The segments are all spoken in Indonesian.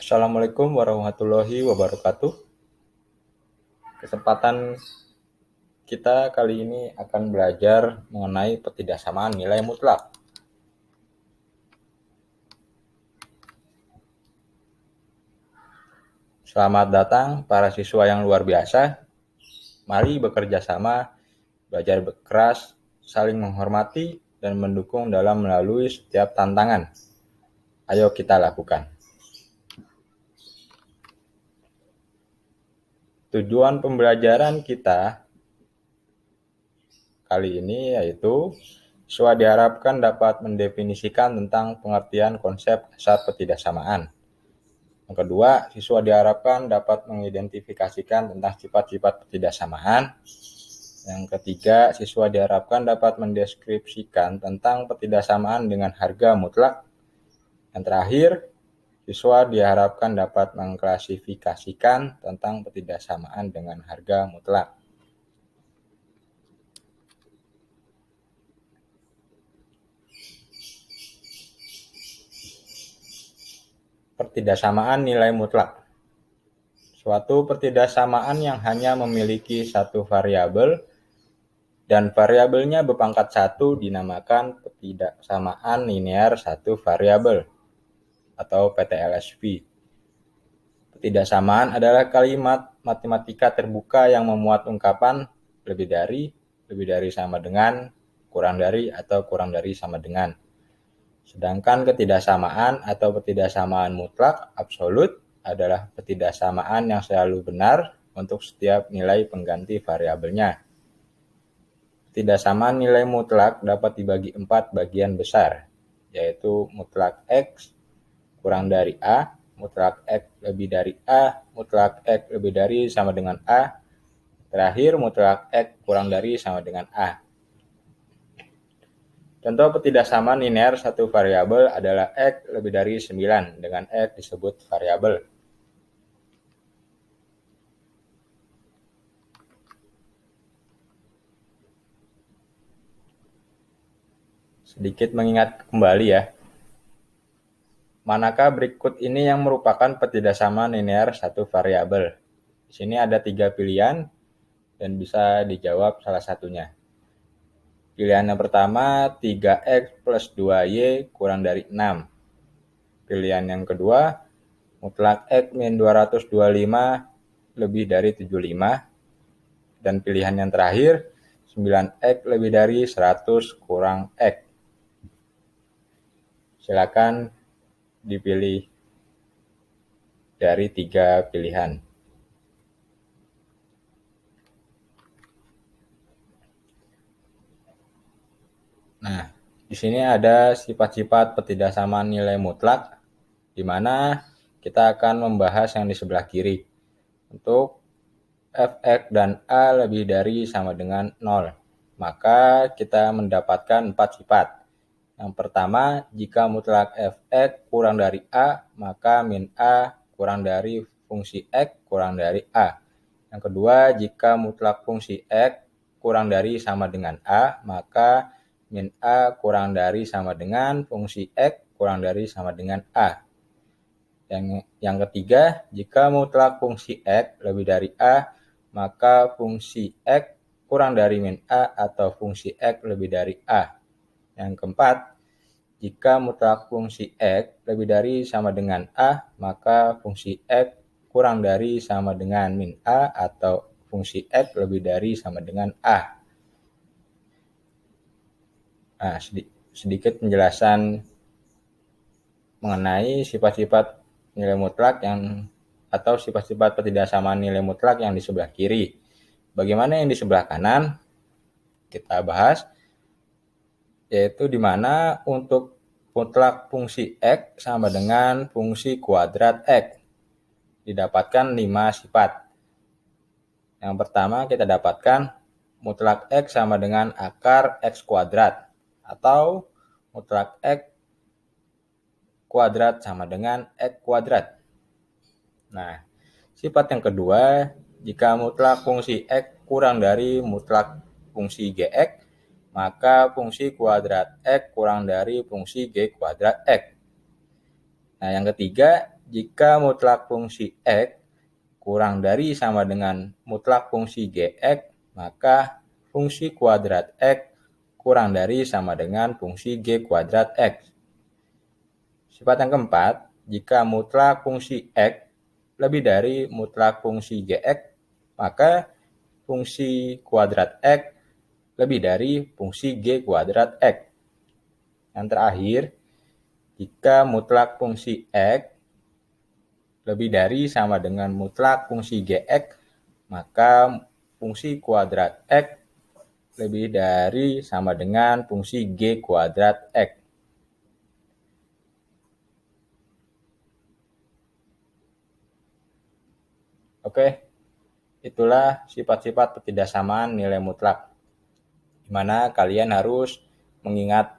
Assalamualaikum warahmatullahi wabarakatuh. Kesempatan kita kali ini akan belajar mengenai ketidaksamaan nilai mutlak. Selamat datang para siswa yang luar biasa. Mari bekerja sama, belajar keras, saling menghormati, dan mendukung dalam melalui setiap tantangan. Ayo kita lakukan. Tujuan pembelajaran kita kali ini yaitu siswa diharapkan dapat mendefinisikan tentang pengertian konsep dasar ketidaksamaan. Yang kedua, siswa diharapkan dapat mengidentifikasikan tentang sifat-sifat ketidaksamaan. Yang ketiga, siswa diharapkan dapat mendeskripsikan tentang ketidaksamaan dengan harga mutlak. Yang terakhir, siswa diharapkan dapat mengklasifikasikan tentang ketidaksamaan dengan harga mutlak. Ketidaksamaan nilai mutlak. Suatu ketidaksamaan yang hanya memiliki satu variabel dan variabelnya berpangkat 1 dinamakan ketidaksamaan linear satu variabel atau PTLSV. Ketidaksamaan adalah kalimat matematika terbuka yang memuat ungkapan lebih dari sama dengan, kurang dari atau kurang dari sama dengan. Sedangkan ketidaksamaan atau ketidaksamaan mutlak absolut adalah ketidaksamaan yang selalu benar untuk setiap nilai pengganti variabelnya. Ketidaksamaan nilai mutlak dapat dibagi 4 bagian besar, yaitu mutlak X kurang dari A, mutlak X lebih dari A, mutlak X lebih dari sama dengan A, terakhir mutlak X kurang dari sama dengan A. Contoh ketidaksamaan linear satu variabel adalah X lebih dari 9 dengan X disebut variabel. Sedikit mengingat kembali ya. Manakah berikut ini yang merupakan ketidaksamaan linear satu variabel? Di sini ada 3 pilihan dan bisa dijawab salah satunya. Pilihan yang pertama 3X plus 2Y kurang dari 6. Pilihan yang kedua mutlak X min 225 lebih dari 75. Dan pilihan yang terakhir 9X lebih dari 100 kurang X. Silakan dipilih dari 3 pilihan. Nah, di sini ada sifat-sifat ketidaksamaan nilai mutlak, di mana kita akan membahas yang di sebelah kiri. Untuk Fx dan A lebih dari sama dengan 0, maka kita mendapatkan 4 sifat. Yang pertama, jika mutlak Fx kurang dari A, maka min A kurang dari fungsi X kurang dari A. Yang kedua, jika mutlak fungsi X kurang dari sama dengan A, maka min A kurang dari sama dengan fungsi X kurang dari sama dengan A. Yang ketiga, jika mutlak fungsi X lebih dari A, maka fungsi X kurang dari min A atau fungsi X lebih dari A. Yang keempat, jika mutlak fungsi X lebih dari sama dengan A, maka fungsi X kurang dari sama dengan min A atau fungsi X lebih dari sama dengan A. Nah, sedikit penjelasan mengenai sifat-sifat nilai mutlak atau sifat-sifat ketidaksamaan nilai mutlak yang di sebelah kiri. Bagaimana yang di sebelah kanan? Kita bahas, yaitu di mana untuk mutlak fungsi X sama dengan fungsi kuadrat X. Didapatkan 5 sifat. Yang pertama kita dapatkan mutlak X sama dengan akar X kuadrat, atau mutlak X kuadrat sama dengan X kuadrat. Nah, sifat yang kedua, jika mutlak fungsi X kurang dari mutlak fungsi Gx, maka fungsi kuadrat X kurang dari fungsi G kuadrat X. Nah, yang ketiga, jika mutlak fungsi X kurang dari sama dengan mutlak fungsi Gx, maka fungsi kuadrat X kurang dari sama dengan fungsi G kuadrat X. Sifat yang keempat, jika mutlak fungsi X lebih dari mutlak fungsi Gx, maka fungsi kuadrat X lebih dari fungsi G kuadrat X. Yang terakhir, jika mutlak fungsi X lebih dari sama dengan mutlak fungsi Gx, maka fungsi kuadrat X lebih dari sama dengan fungsi G kuadrat X. Oke, itulah sifat-sifat ketidaksamaan nilai mutlak, di mana kalian harus mengingat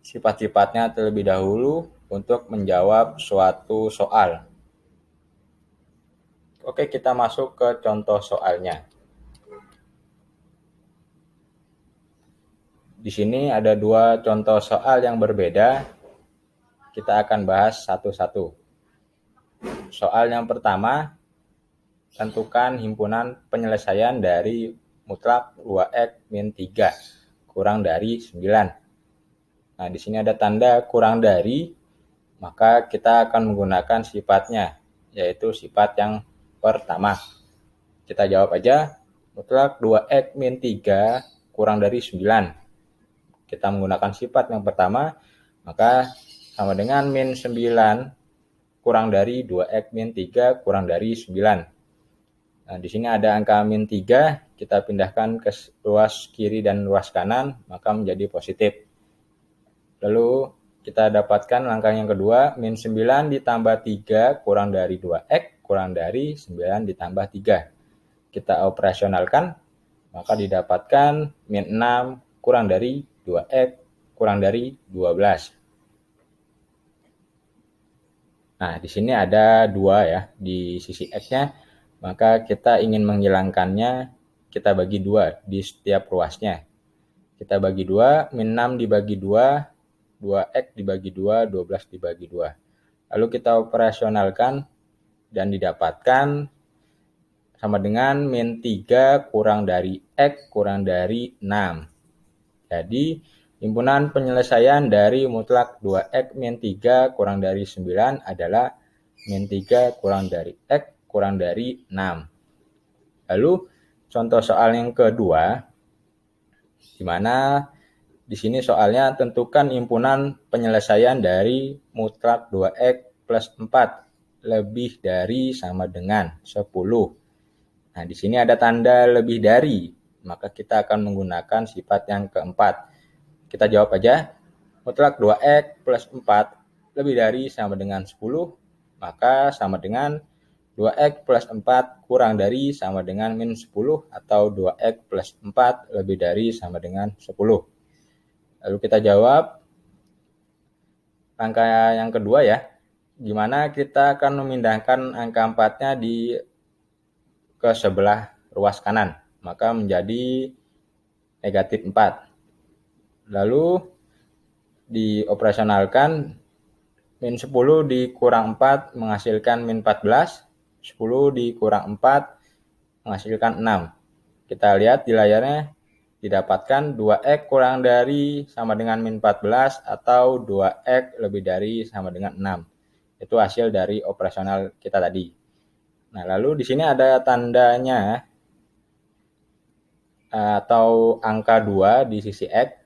sifat-sifatnya terlebih dahulu untuk menjawab suatu soal. Oke, kita masuk ke contoh soalnya. Di sini ada dua contoh soal yang berbeda. Kita akan bahas satu-satu. Soal yang pertama, tentukan himpunan penyelesaian dari mutlak 2x min 3 kurang dari 9. Nah, di sini ada tanda kurang dari, maka kita akan menggunakan sifatnya, yaitu sifat yang pertama. Kita jawab aja, mutlak 2x min 3 kurang dari 9. Kita menggunakan sifat yang pertama, maka sama dengan min 9 kurang dari 2x min 3 kurang dari 9. Nah, di sini ada angka min 3, kita pindahkan ke ruas kiri dan ruas kanan, maka menjadi positif. Lalu kita dapatkan langkah yang kedua, min 9 ditambah 3 kurang dari 2x kurang dari 9 ditambah 3. Kita operasionalkan, maka didapatkan min 6 kurang dari 2x kurang dari 12. Nah, di sini ada 2 ya, di sisi x-nya, maka kita ingin menghilangkannya, kita bagi 2 di setiap ruasnya. Kita bagi 2, min 6 dibagi 2, 2x dibagi 2, 12 dibagi 2. Lalu kita operasionalkan dan didapatkan sama dengan min 3 kurang dari x kurang dari 6. Jadi, himpunan penyelesaian dari mutlak 2x min 3 kurang dari 9 adalah min 3 kurang dari x kurang dari 6. Lalu, contoh soal yang kedua, di mana di sini soalnya tentukan himpunan penyelesaian dari mutlak 2x plus 4 lebih dari sama dengan 10. Nah, di sini ada tanda lebih dari, maka kita akan menggunakan sifat yang keempat. Kita jawab aja, mutlak 2x plus 4 lebih dari sama dengan 10, maka sama dengan 2x plus 4 kurang dari sama dengan min 10 atau 2x plus 4 lebih dari sama dengan 10. Lalu kita jawab angka yang kedua ya, gimana kita akan memindahkan angka 4-nya ke sebelah ruas kanan, maka menjadi negatif 4. Lalu dioperasionalkan, min 10 dikurang 4 menghasilkan min 14, 10 dikurang 4 menghasilkan 6. Kita lihat di layarnya, didapatkan 2x kurang dari sama dengan min 14 atau 2x lebih dari sama dengan 6. Itu hasil dari operasional kita tadi. Nah, lalu di sini ada tandanya atau angka 2 di sisi x.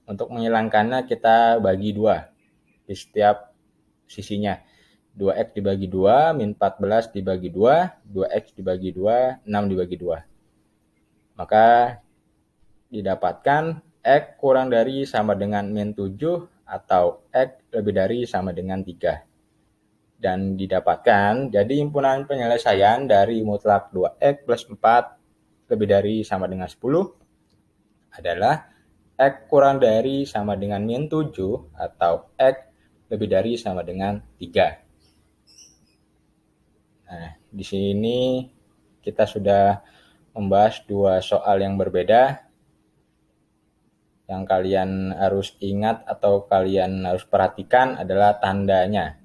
Untuk menghilangkannya kita bagi 2 di setiap sisinya. 2x dibagi 2, min 14 dibagi 2, 2x dibagi 2, 6 dibagi 2. Maka didapatkan x kurang dari sama dengan min 7 atau x lebih dari sama dengan 3. Dan didapatkan jadi himpunan penyelesaian dari mutlak 2x plus 4 lebih dari sama dengan 10 adalah x kurang dari sama dengan min 7 atau x lebih dari sama dengan 3. Nah, di sini kita sudah membahas dua soal yang berbeda. Yang kalian harus ingat atau kalian harus perhatikan adalah tandanya.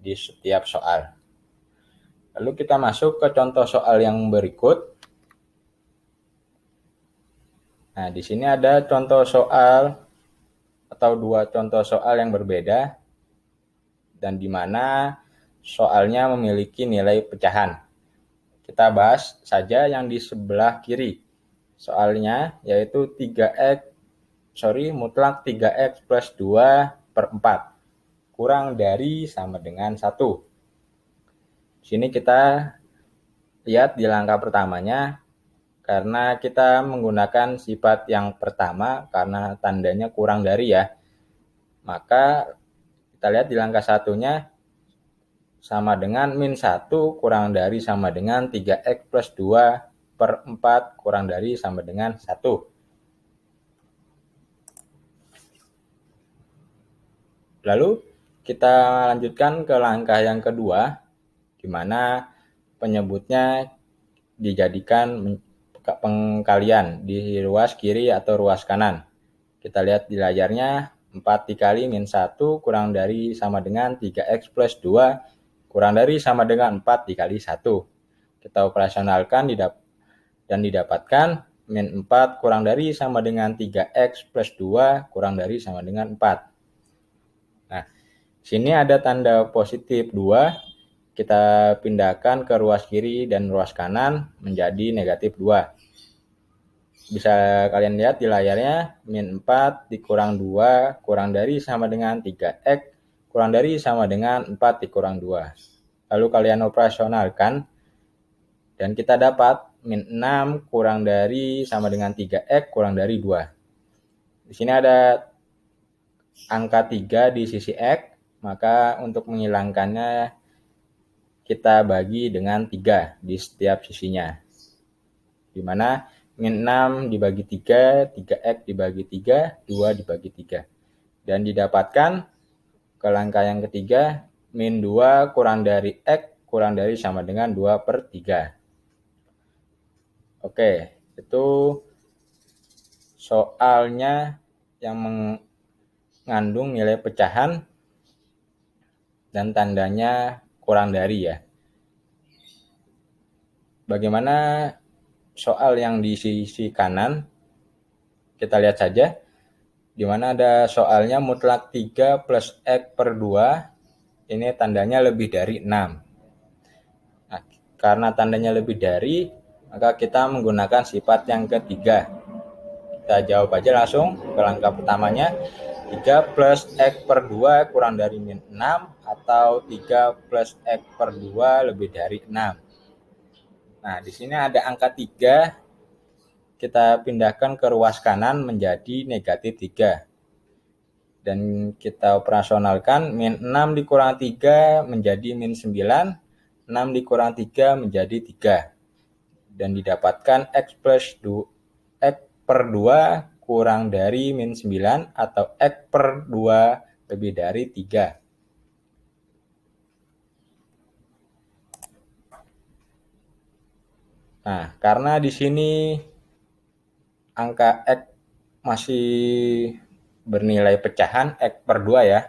di setiap soal. Lalu kita masuk ke contoh soal yang berikut. Nah, di sini ada contoh soal atau dua contoh soal yang berbeda dan di mana soalnya memiliki nilai pecahan. Kita bahas saja yang di sebelah kiri. Soalnya yaitu mutlak 3x plus 2 per 4 kurang dari sama dengan 1. Di sini kita lihat di langkah pertamanya, karena kita menggunakan sifat yang pertama karena tandanya kurang dari ya. Maka kita lihat di langkah satunya sama dengan min 1 kurang dari sama dengan 3x plus 2 per 4 kurang dari sama dengan 1. Lalu kita lanjutkan ke langkah yang kedua, di mana penyebutnya dijadikan pengkalian di ruas kiri atau ruas kanan. Kita lihat di layarnya, 4 dikali min 1 kurang dari sama dengan 3x plus 2 kurang dari sama dengan 4 dikali 1. Kita operasionalkan dan didapatkan min 4 kurang dari sama dengan 3x plus 2 kurang dari sama dengan 4. Nah, sini ada tanda positif 2, kita pindahkan ke ruas kiri dan ruas kanan menjadi negatif 2. Bisa kalian lihat di layarnya, min 4 dikurang 2 kurang dari sama dengan 3x kurang dari sama dengan 4 dikurang 2. Lalu kalian operasionalkan dan kita dapat min 6 kurang dari sama dengan 3x kurang dari 2. Di sini ada angka 3 di sisi x, maka untuk menghilangkannya kita bagi dengan 3 di setiap sisinya. Di mana min 6 dibagi 3, 3x dibagi 3, 2 dibagi 3. Dan didapatkan ke langkah yang ketiga, min 2 kurang dari x kurang dari sama dengan 2 per 3. Oke, itu soalnya yang mengandung nilai pecahan dan tandanya kurang dari ya. Bagaimana soal yang di sisi kanan? Kita lihat saja, di mana ada soalnya mutlak 3 plus x per 2, ini tandanya lebih dari 6. Nah, karena tandanya lebih dari, maka kita menggunakan sifat yang ketiga. Kita jawab aja langsung ke langkah pertamanya, 3 plus x per 2 kurang dari min 6 atau 3 plus x per 2 lebih dari 6. Nah, di sini ada angka 3, kita pindahkan ke ruas kanan menjadi negatif 3. Dan kita operasionalkan, min 6 dikurang 3 menjadi min 9, 6 dikurang 3 menjadi 3. Dan didapatkan x per 2 kurang dari min 9 atau x per 2 lebih dari 3. Nah, karena di sini angka x masih bernilai pecahan x per 2 ya,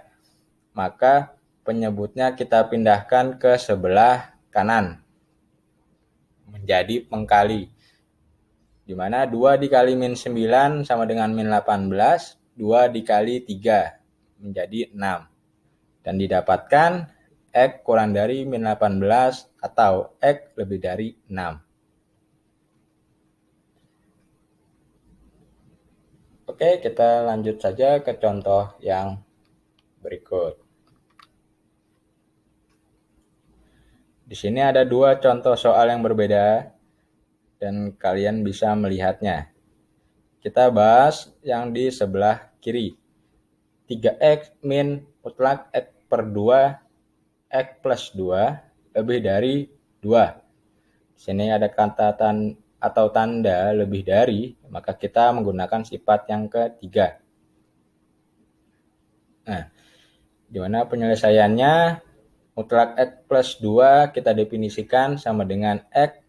maka penyebutnya kita pindahkan ke sebelah kanan menjadi pengkali, di mana 2 dikali min 9 sama dengan min 18, 2 dikali 3 menjadi 6. Dan didapatkan x kurang dari min 18 atau x lebih dari 6. Oke, kita lanjut saja ke contoh yang berikut. Di sini ada dua contoh soal yang berbeda dan kalian bisa melihatnya. Kita bahas yang di sebelah kiri. 3x min mutlak x per 2 x plus 2 lebih dari 2. Di sini ada kata atau tanda lebih dari, maka kita menggunakan sifat yang ketiga. Nah, di mana penyelesaiannya, mutlak x plus 2 kita definisikan sama dengan x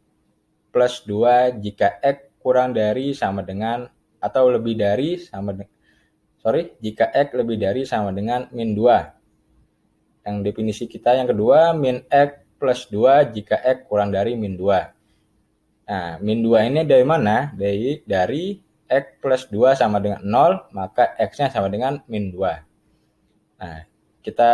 plus 2 jika x kurang dari sama dengan atau lebih dari jika x lebih dari sama dengan min 2. Yang definisi kita yang kedua, min X plus 2 jika X kurang dari min 2. Nah, min 2 ini dari mana? Dari X plus 2 sama dengan 0, maka X-nya sama dengan min 2. Nah, kita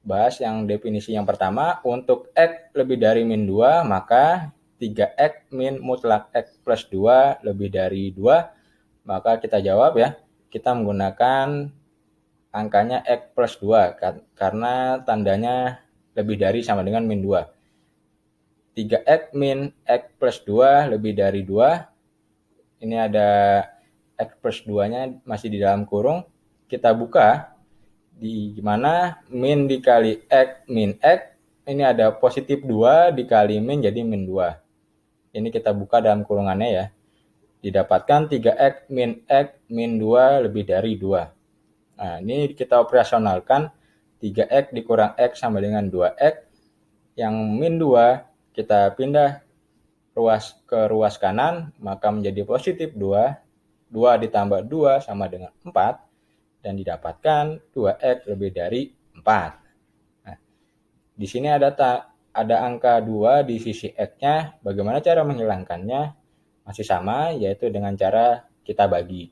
bahas yang definisi yang pertama. Untuk X lebih dari min 2, maka 3X min mutlak X plus 2 lebih dari 2. Maka kita jawab ya, kita menggunakan angkanya X plus 2 karena tandanya lebih dari sama dengan min 2. 3X min X plus 2 lebih dari 2. Ini ada X plus 2-nya masih di dalam kurung. Kita buka, di mana min dikali X min X, ini ada positif 2 dikali min jadi min 2. Ini kita buka dalam kurungannya ya. Didapatkan 3X min X min 2 lebih dari 2. Nah, ini kita operasionalkan. 3X dikurang X sama dengan 2X. Yang min 2 kita pindah ke ruas kanan, maka menjadi positif 2. 2 ditambah 2 sama dengan 4. Dan didapatkan 2X lebih dari 4. Nah, di sini ada angka 2 di sisi X-nya. Bagaimana cara menghilangkannya? Masih sama, yaitu dengan cara kita bagi.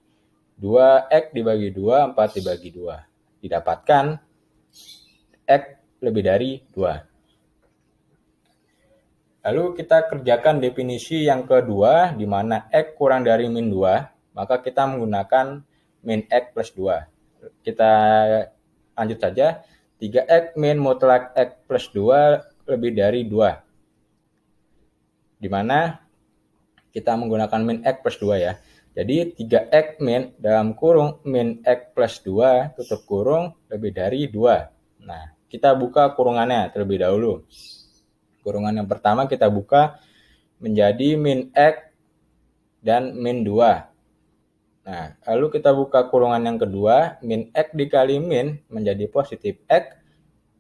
2X dibagi 2, 4 dibagi 2. Didapatkan X lebih dari 2. Lalu kita kerjakan definisi yang kedua, di mana X kurang dari min 2, maka kita menggunakan min X plus 2. Kita lanjut saja. 3X min mutlak X plus 2 lebih dari 2. Di mana kita menggunakan min X plus 2 ya. Jadi 3X min dalam kurung min X plus 2 tutup kurung lebih dari 2. Nah, kita buka kurungannya terlebih dahulu. Kurungan yang pertama kita buka menjadi min X dan min 2. Nah, lalu kita buka kurungan yang kedua, min X dikali min menjadi positif X,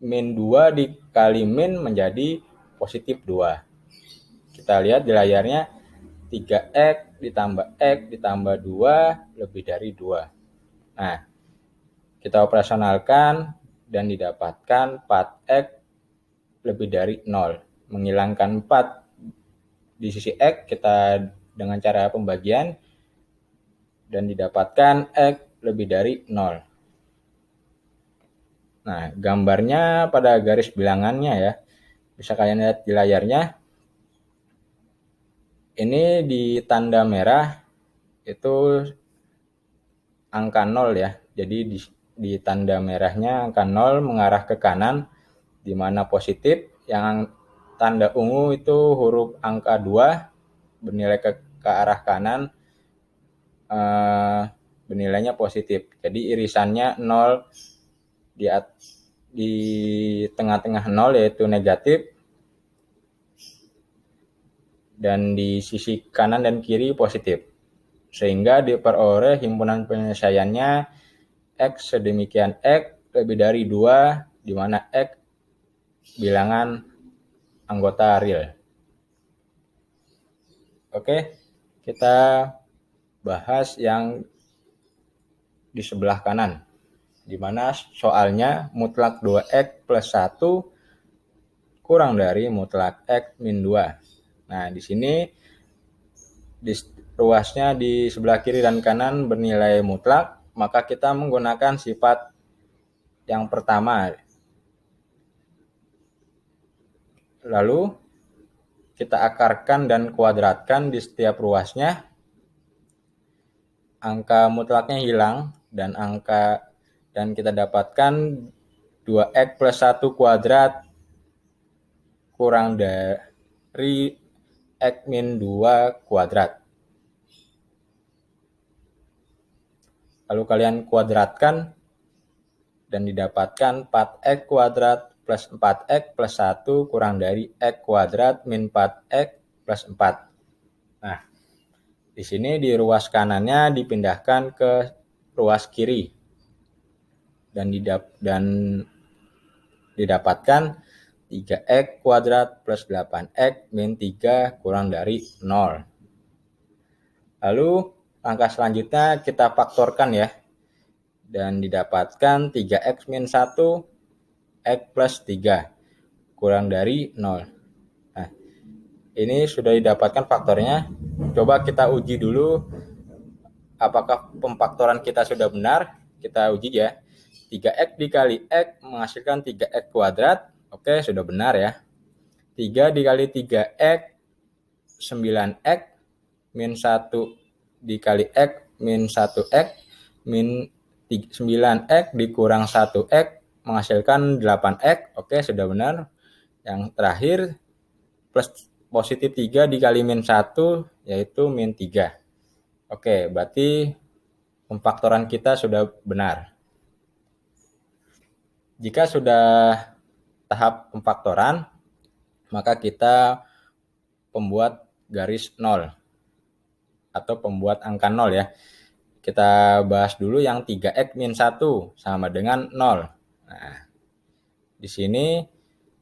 min 2 dikali min menjadi positif 2. Kita lihat di layarnya, 3X ditambah X ditambah 2 lebih dari 2. Nah, kita operasionalkan dan didapatkan 4X lebih dari 0. Menghilangkan 4 di sisi X kita dengan cara pembagian dan didapatkan X lebih dari 0. Nah, gambarnya pada garis bilangannya ya. Bisa kalian lihat di layarnya. Ini di tanda merah itu angka 0 ya. Jadi di tanda merahnya angka 0 mengarah ke kanan, di mana positif. Yang tanda ungu itu huruf angka 2 bernilai ke arah kanan, bernilainya positif. Jadi irisannya 0 di tengah-tengah 0 yaitu negatif, dan di sisi kanan dan kiri positif. Sehingga diperoleh himpunan penyelesaiannya X sedemikian X lebih dari 2, di mana X bilangan anggota real. Oke, kita bahas yang di sebelah kanan, di mana soalnya mutlak 2X plus 1 kurang dari mutlak X min 2. Nah, di sini di ruasnya di sebelah kiri dan kanan bernilai mutlak, maka kita menggunakan sifat yang pertama. Lalu kita akarkan dan kuadratkan di setiap ruasnya. Angka mutlaknya hilang dan kita dapatkan 2X plus 1 kuadrat kurang dari X min 2 kuadrat. Lalu kalian kuadratkan dan didapatkan 4X kuadrat plus 4X plus 1 kurang dari X kuadrat min 4X plus 4. Nah, di sini di ruas kanannya dipindahkan ke ruas kiri dan didapatkan 3X kuadrat plus 8X min 3 kurang dari 0. Lalu langkah selanjutnya kita faktorkan ya. Dan didapatkan 3X min 1 X plus 3 kurang dari 0. Nah, ini sudah didapatkan faktornya. Coba kita uji dulu apakah pemfaktoran kita sudah benar. Kita uji ya. 3X dikali X menghasilkan 3X kuadrat. Oke, sudah benar ya. 3 dikali 3X 9X min 1 dikali X min 1X min 9X dikurang 1X menghasilkan 8X. Oke, sudah benar. Yang terakhir plus positif 3 dikali min 1 yaitu min 3. Oke, berarti pemfaktoran kita sudah benar. Jika sudah tahap pemfaktoran, maka kita pembuat garis 0 atau pembuat angka 0 ya. Kita bahas dulu yang 3X min 1 sama dengan 0. Nah, di sini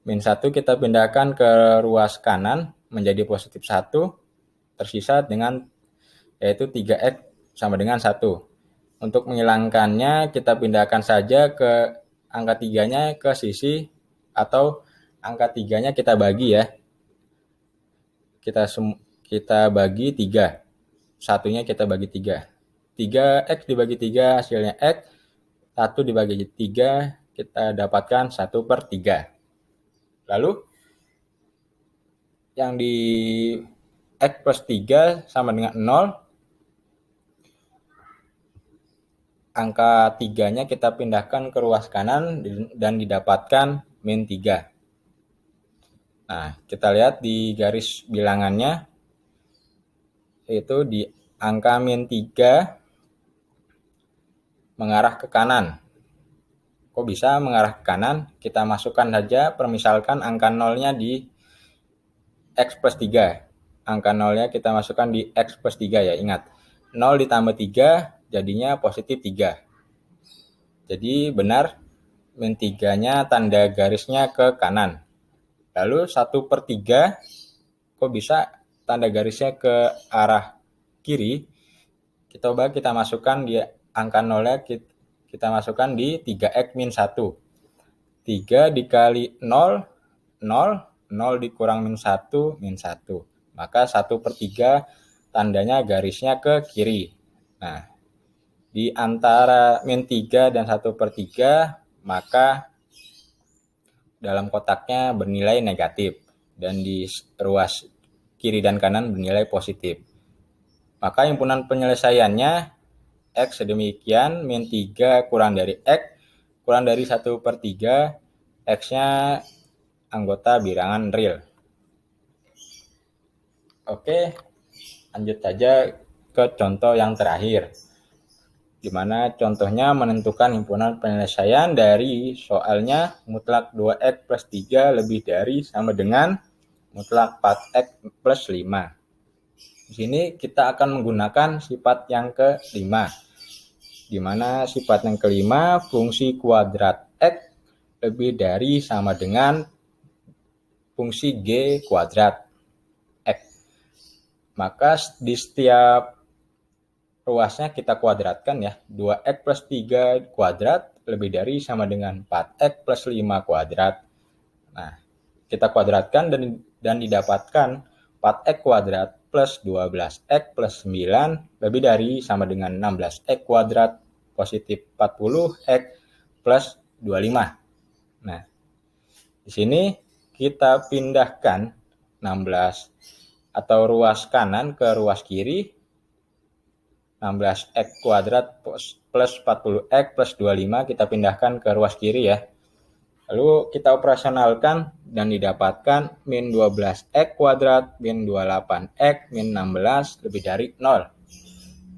min 1 kita pindahkan ke ruas kanan menjadi positif 1, tersisa dengan yaitu 3X sama dengan 1. Untuk menghilangkannya kita pindahkan saja ke angka 3-nya ke sisi atau angka 3-nya kita bagi ya. Kita bagi 3. Satunya kita bagi 3. 3X dibagi 3 hasilnya X. 1 dibagi 3 kita dapatkan 1/3. Lalu yang di X plus 3 sama dengan 0. Angka 3-nya kita pindahkan ke ruas kanan dan didapatkan min 3. Nah, kita lihat di garis bilangannya, yaitu di angka min 3 mengarah ke kanan. Kok bisa mengarah ke kanan? Kita masukkan saja, permisalkan angka 0-nya di X plus 3. Angka 0-nya kita masukkan di X plus 3 ya, ingat. 0 ditambah 3 jadinya positif 3. Jadi benar min 3-nya tanda garisnya ke kanan. Lalu 1/3 kok bisa tanda garisnya ke arah kiri? Coba kita masukkan di angka 0-nya, kita masukkan di 3X min 1. 3 dikali 0, 0. 0 dikurang min 1, min 1. Maka 1/3 tandanya garisnya ke kiri. Nah, di antara min 3 dan 1/3, maka dalam kotaknya bernilai negatif. Dan di ruas kiri dan kanan bernilai positif. Maka himpunan penyelesaiannya X sedemikian, min 3 kurang dari X, kurang dari 1/3, X-nya anggota bilangan real. Oke, lanjut saja ke contoh yang terakhir, di mana contohnya menentukan himpunan penyelesaian dari soalnya mutlak 2X plus 3 lebih dari sama dengan mutlak 4X plus 5. Di sini kita akan menggunakan sifat yang kelima, di mana sifat yang kelima fungsi kuadrat X lebih dari sama dengan fungsi G kuadrat X. Maka di setiap ruasnya kita kuadratkan ya. 2X plus 3 kuadrat lebih dari sama dengan 4X plus 5 kuadrat. Nah, kita kuadratkan dan didapatkan 4X kuadrat plus 12X plus 9 lebih dari sama dengan 16X kuadrat positif 40X plus 25. Nah, di sini kita pindahkan 16 atau ruas kanan ke ruas kiri. 16X kuadrat plus 40X plus 25 kita pindahkan ke ruas kiri ya. Lalu kita operasionalkan dan didapatkan min 12X kuadrat min 28X min 16 lebih dari 0.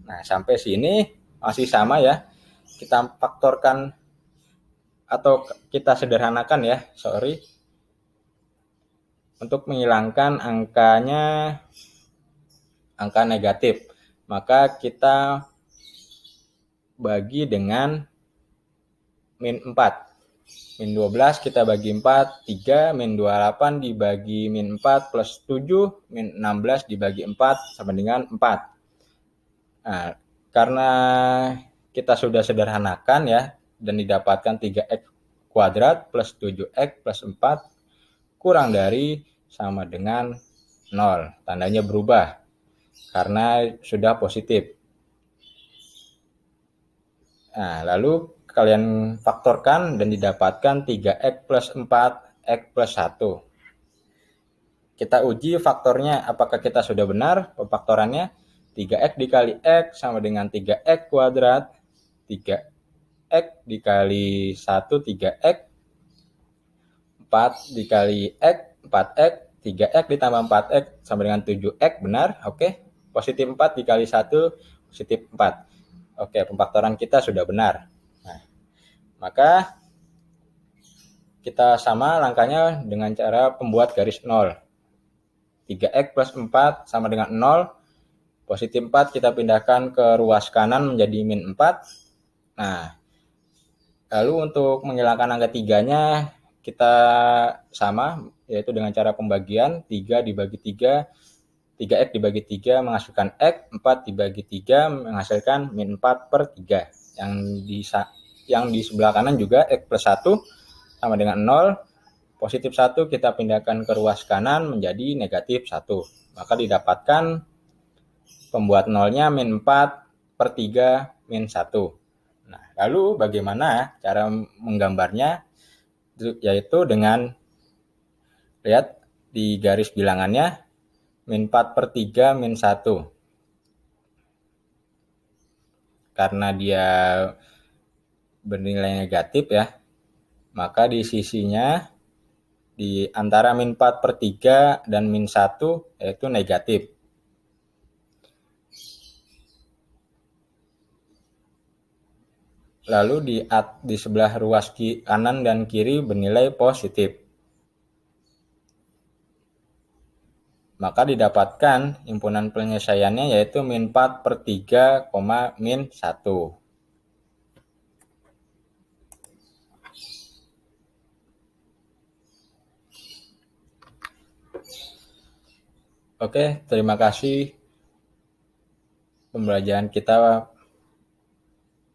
Nah, sampai sini masih sama ya. Kita faktorkan atau kita sederhanakan ya, untuk menghilangkan angka negatif. Maka kita bagi dengan min 4. Min 12 kita bagi 4, 3, min 28 dibagi min 4 plus 7, min 16 dibagi 4 sama dengan 4. Nah, karena kita sudah sederhanakan ya, dan didapatkan 3X kuadrat plus 7x plus 4 kurang dari sama dengan 0. Tandanya berubah karena sudah positif. Nah, lalu kalian faktorkan dan didapatkan 3x plus 4x plus 1. Kita uji faktornya apakah kita sudah benar pemfaktorannya. 3x dikali x sama dengan 3x kuadrat. 3x dikali 1 3x. 4 dikali x 4x. 3x ditambah 4x sama dengan 7x. Benar, oke. Positif 4 dikali 1 positif 4. Oke, pemfaktoran kita sudah benar. Nah, maka kita sama langkahnya dengan cara pembuat garis 0. 3x plus 4 sama dengan 0. Positif 4 kita pindahkan ke ruas kanan menjadi min 4. Nah, lalu untuk menghilangkan angka 3-nya kita sama, yaitu dengan cara pembagian. 3 dibagi 3, 3x dibagi 3 menghasilkan x, 4 dibagi 3 menghasilkan min 4 per 3. Yang di sebelah kanan juga x plus 1 sama dengan 0. Positif 1 kita pindahkan ke ruas kanan menjadi negatif 1. Maka didapatkan pembuat nolnya min 4 per 3 min 1. Nah, lalu bagaimana cara menggambarnya? Yaitu dengan lihat di garis bilangannya min 4 per 3 min 1. Karena dia bernilai negatif ya, maka di sisinya di antara min 4 per 3 dan min 1 yaitu negatif. Lalu di sebelah ruas kanan dan kiri bernilai positif. Maka didapatkan himpunan penyelesaiannya yaitu min 4 per 3, min 1. Oke, terima kasih pembelajaran kita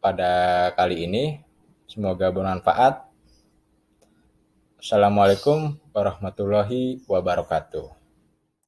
pada kali ini. Semoga bermanfaat. Assalamualaikum warahmatullahi wabarakatuh.